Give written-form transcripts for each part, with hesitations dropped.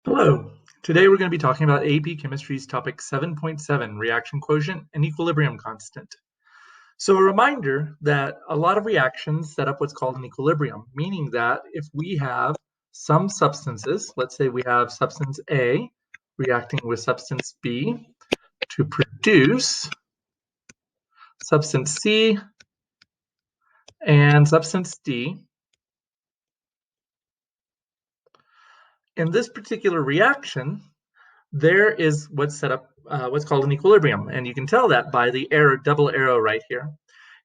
Hello. Today we're going to be talking about AP Chemistry's topic 7.7, reaction quotient and equilibrium constant. So a reminder that a lot of reactions set up what's called an equilibrium, meaning that if we have some substances, let's say we have substance A reacting with substance B to produce substance C and substance D. In this particular reaction, there is what's set up, what's called an equilibrium, and you can tell that by the double arrow right here.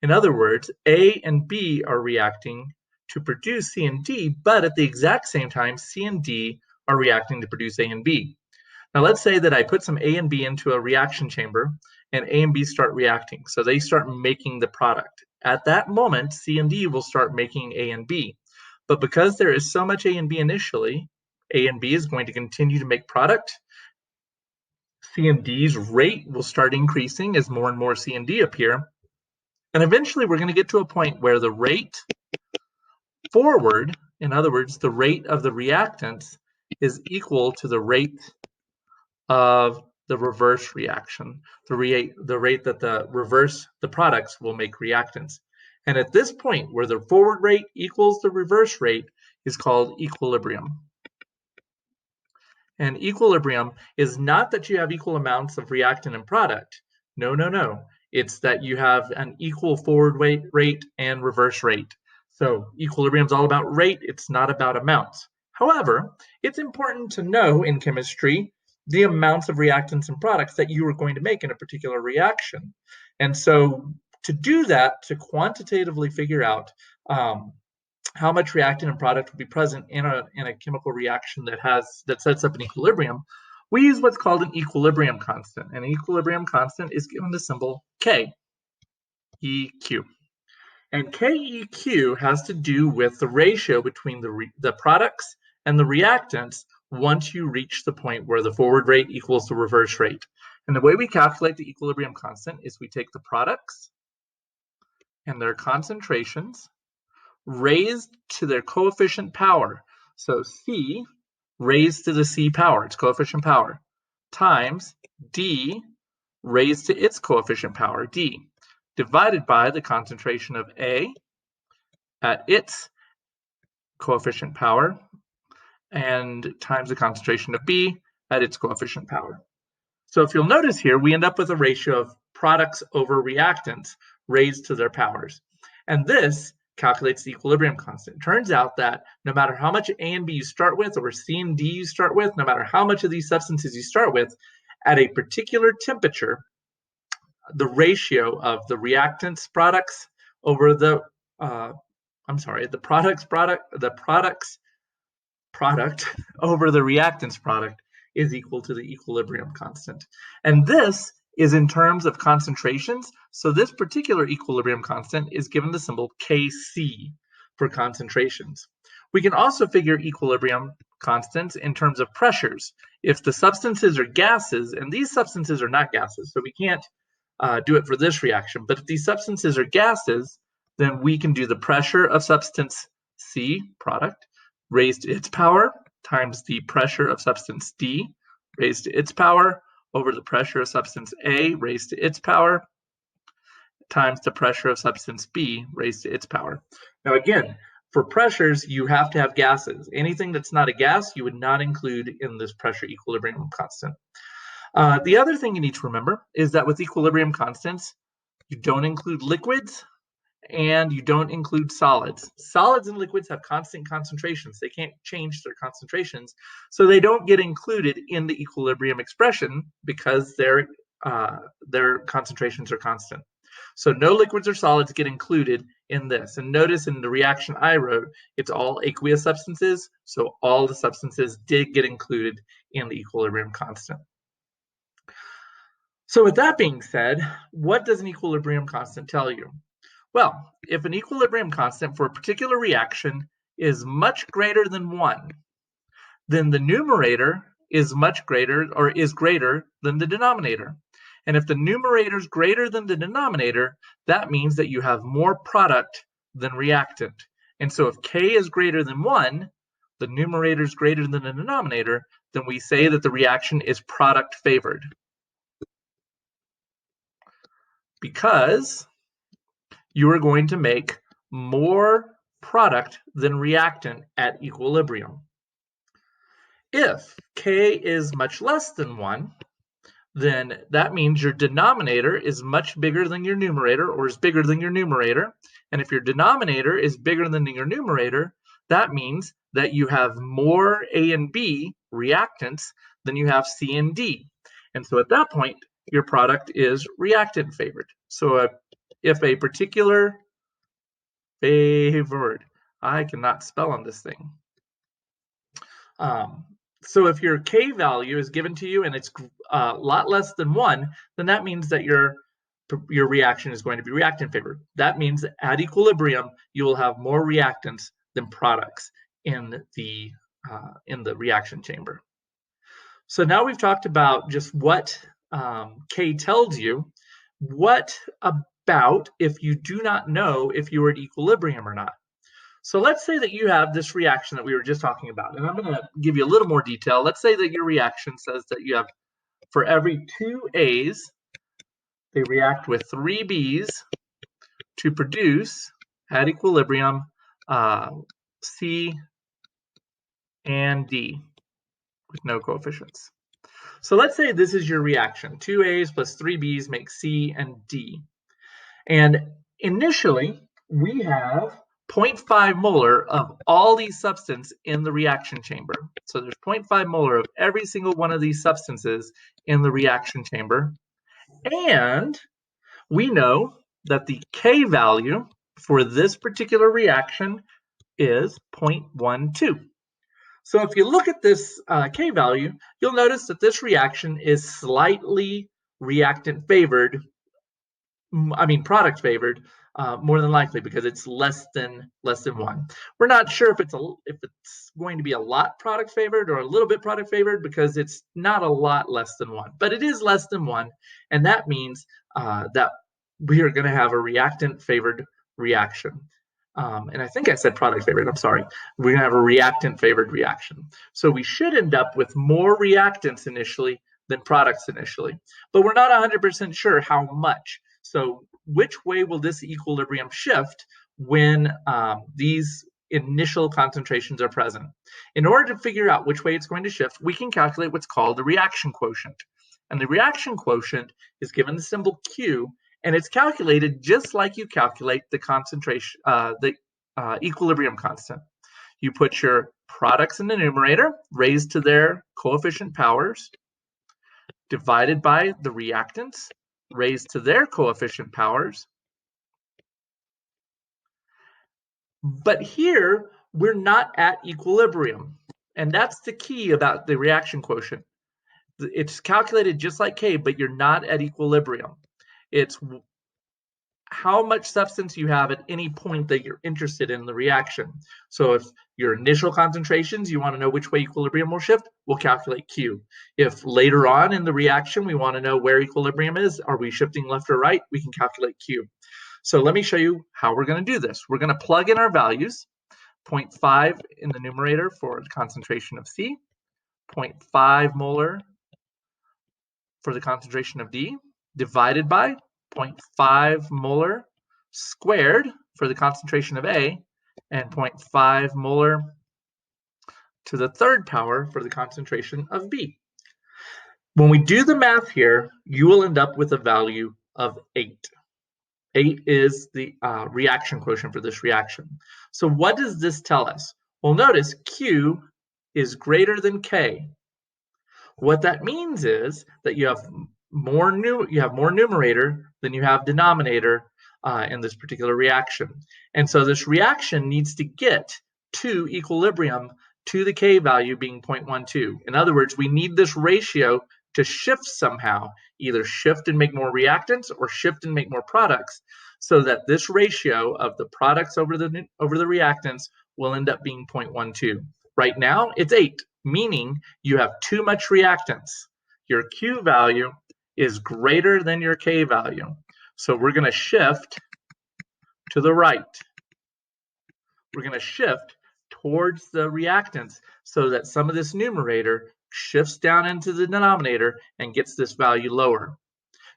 In other words, A and B are reacting to produce C and D, but at the exact same time, C and D are reacting to produce A and B. Now let's say that I put some A and B into a reaction chamber, and A and B start reacting. So they start making the product. At that moment, C and D will start making A and B. But because there is so much A and B initially, A and B is going to continue to make product. C and D's rate will start increasing as more and more C and D appear. And eventually we're going to get to a point where the rate forward, in other words, the rate of the reactants, is equal to the rate of the reverse reaction, the rate that the products will make reactants. And at this point where the forward rate equals the reverse rate is called equilibrium. And equilibrium is not that you have equal amounts of reactant and product. No, no, no. It's that you have an equal forward rate and reverse rate. So equilibrium is all about rate. It's not about amounts. However, it's important to know in chemistry the amounts of reactants and products that you are going to make in a particular reaction. And so to do that, to quantitatively figure out how much reactant and product will be present in a chemical reaction that sets up an equilibrium, we use what's called an equilibrium constant. An equilibrium constant is given the symbol K, EQ. And KEQ has to do with the ratio between the products and the reactants once you reach the point where the forward rate equals the reverse rate. And the way we calculate the equilibrium constant is we take the products and their concentrations raised to their coefficient power. So C raised to the C power, its coefficient power, times D raised to its coefficient power, D, divided by the concentration of A at its coefficient power, and times the concentration of B at its coefficient power. So if you'll notice here, we end up with a ratio of products over reactants raised to their powers. And this calculates the equilibrium constant. It turns out that no matter how much A and B you start with, or C and D you start with, no matter how much of these substances you start with, at a particular temperature, the ratio of the reactants products over the product over the reactants product is equal to the equilibrium constant. And this is in terms of concentrations. So this particular equilibrium constant is given the symbol Kc for concentrations. We can also figure equilibrium constants in terms of pressures. If the substances are gases, and these substances are not gases, so we can't do it for this reaction, but if these substances are gases, then we can do the pressure of substance C, product, raised to its power, times the pressure of substance D, raised to its power, over the pressure of substance A, raised to its power, times the pressure of substance B, raised to its power. Now again, for pressures, you have to have gases. Anything that's not a gas, you would not include in this pressure equilibrium constant. The other thing you need to remember is that with equilibrium constants, you don't include liquids and you don't include solids. Solids and liquids have constant concentrations. They can't change their concentrations, so they don't get included in the equilibrium expression because their concentrations are constant. So no liquids or solids get included in this. And notice in the reaction I wrote, it's all aqueous substances, so all the substances did get included in the equilibrium constant. So with that being said, what does an equilibrium constant tell you? Well, if an equilibrium constant for a particular reaction is much greater than 1, then the numerator is much greater or is greater than the denominator. And if the numerator is greater than the denominator, that means that you have more product than reactant. And so if K is greater than 1, the numerator is greater than the denominator, then we say that the reaction is product favored. Because you are going to make more product than reactant at equilibrium. If K is much less than 1, then that means your denominator is much bigger than your numerator, or is bigger than your numerator. And if your denominator is bigger than your numerator, that means that you have more A and B reactants than you have C and D. And so at that point, your product is reactant favored. So if a particular favored, I cannot spell on this thing. So if your K value is given to you and it's a lot less than 1, then that means that your reaction is going to be reactant favored. That means that at equilibrium, you will have more reactants than products in the reaction chamber. So now we've talked about just what K tells you. What about if you do not know if you are at equilibrium or not? So let's say that you have this reaction that we were just talking about, and I'm going to give you a little more detail. Let's say that your reaction says that you have, for every 2 A's, they react with 3 B's to produce, at equilibrium, C and D with no coefficients. So let's say this is your reaction. 2 A's plus 3 B's make C and D. And initially, we have 0.5 molar of all these substances in the reaction chamber. So there's 0.5 molar of every single one of these substances in the reaction chamber. And we know that the K value for this particular reaction is 0.12. So if you look at this K value, you'll notice that this reaction is slightly reactant favored, product favored, more than likely, because it's less than 1. We're not sure if it's going to be a lot product favored or a little bit product favored, because it's not a lot less than 1, but it is less than 1, and that means that we are going to have a reactant favored reaction. And I think I said product favored, I'm sorry. We're going to have a reactant favored reaction. So we should end up with more reactants initially than products initially, but we're not 100% sure how much. So which way will this equilibrium shift when these initial concentrations are present? In order to figure out which way it's going to shift, we can calculate what's called the reaction quotient. And the reaction quotient is given the symbol Q, and it's calculated just like you calculate the concentration, equilibrium constant. You put your products in the numerator, raised to their coefficient powers, divided by the reactants, raised to their coefficient powers. But here, we're not at equilibrium. And that's the key about the reaction quotient. It's calculated just like K, but you're not at equilibrium. It's how much substance you have at any point that you're interested in the reaction. So if your initial concentrations, you want to know which way equilibrium will shift, we'll calculate Q. If later on in the reaction, we want to know where equilibrium is, are we shifting left or right, we can calculate Q. So let me show you how we're going to do this. We're going to plug in our values, 0.5 in the numerator for the concentration of C, 0.5 molar for the concentration of D, divided by 0.5 molar squared for the concentration of A, and 0.5 molar to the third power for the concentration of B. When we do the math here, you will end up with a value of 8. 8 is the reaction quotient for this reaction. So what does this tell us? Well, notice Q is greater than K. What that means is that you have more numerator than you have denominator in this particular reaction. And so this reaction needs to get to equilibrium to the K value being 0.12. In other words, we need this ratio to shift somehow, either shift and make more reactants or shift and make more products, so that this ratio of the products over the reactants will end up being 0.12. Right now, it's 8, meaning you have too much reactants. Your Q value is greater than your K value. So we're going to shift to the right. We're going to shift towards the reactants so that some of this numerator shifts down into the denominator and gets this value lower.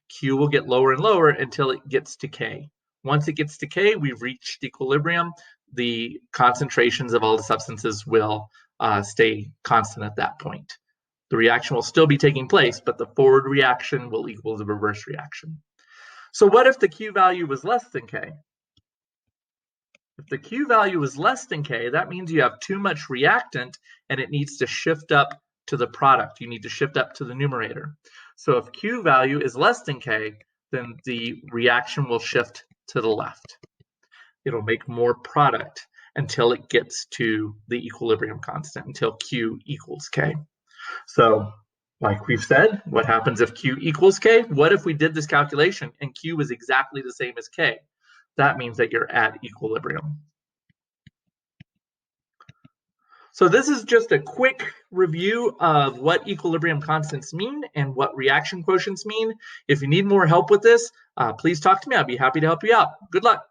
Q will get lower and lower until it gets to K. Once it gets to K, we've reached equilibrium. The concentrations of all the substances will stay constant at that point. The reaction will still be taking place, but the forward reaction will equal the reverse reaction. So what if the Q value was less than K? If the Q value is less than K, that means you have too much reactant and it needs to shift up to the product. You need to shift up to the numerator. So if Q value is less than K, then the reaction will shift to the left. It'll make more product until it gets to the equilibrium constant, until Q equals K. So like we've said, what happens if Q equals K? What if we did this calculation and Q was exactly the same as K? That means that you're at equilibrium. So this is just a quick review of what equilibrium constants mean and what reaction quotients mean. If you need more help with this, please talk to me. I'd be happy to help you out. Good luck.